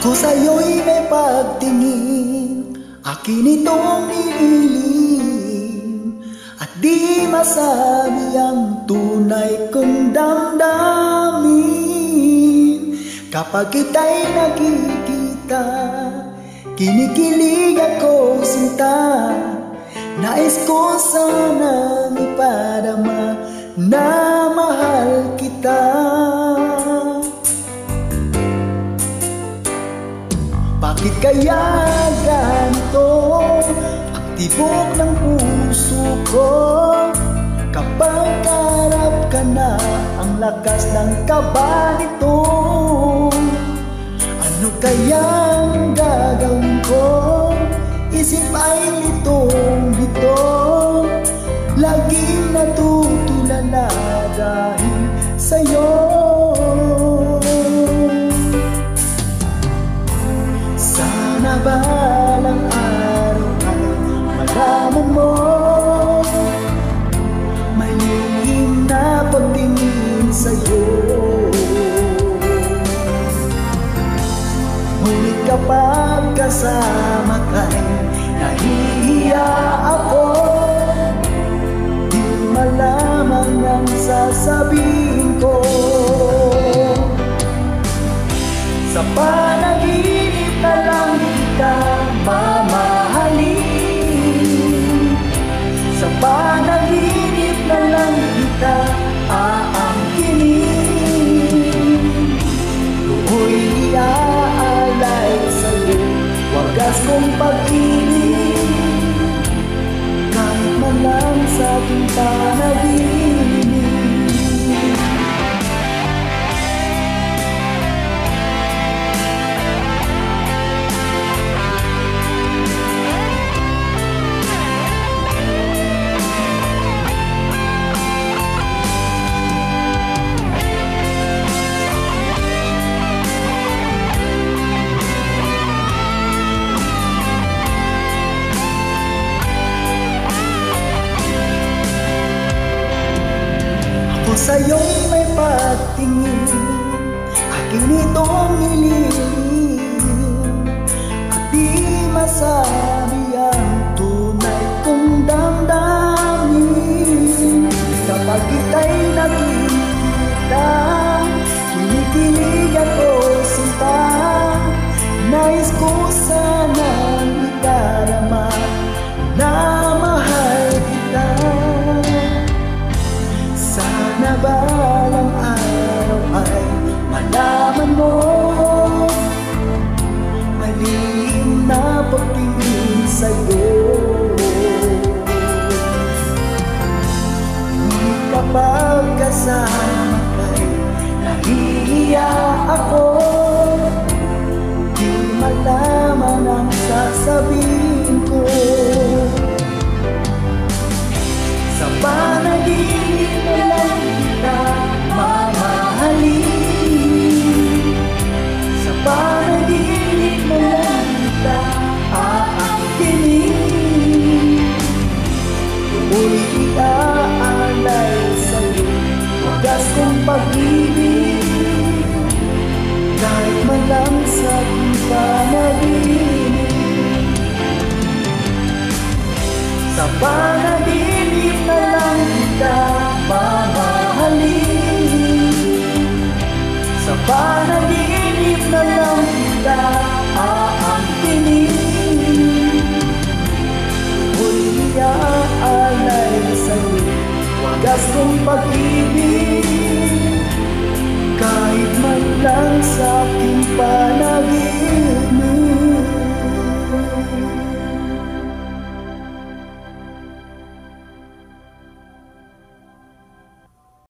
Ako sa'yo'y may pagtingin, akin itong iniling, at di masabi ang tunay kong damdamin. Kapag kita'y nakikita, kinikilig ako sinta. Nais ko sanang ipadama na mahal kita. Bakit kaya ganito ang tibok ng puso ko? Kapag karap ka na, ang lakas ng kaba nito. Ano kayang gagawin ko? Isip ay litong-lito, laging natutulala dahil sa'yo. Sana balang araw ay malaman mo, may lihim na pagtingin sa'yo. Ngunit kapag kasama ka'y nahihiya ako, di malaman ang sasabihin ko. Sa panaginip na lang kita mamahalin, sa panaginip na lang kita aangkinin. Tukoy iaalay sa'yo wagas kong pag-ibig, kahit man lang sa aking panaginip. Ako sa'yo'y may pagtingin, akin itong niling, at di masabi ang tunay kong damdamin. Kapag ita'y nakikita, kinikilig ako sinta. Nais ko sanang idarama na mahal kita. Sana balang araw ay malaman mo, malihim na pagtingin sa'yo. Ngunit kapag kasama ka'y nahihiya ako, di malaman ang sasabihin ko. Sa panaginip na lang kita mamahalin, sa panaginip na lang kita aangkinin. Tukoy iaalay sa'yo wagas kong pag-ibig, kahit man lang sa aking panaginip. Sa panaginip na lang kita mamahalin, sa panaginip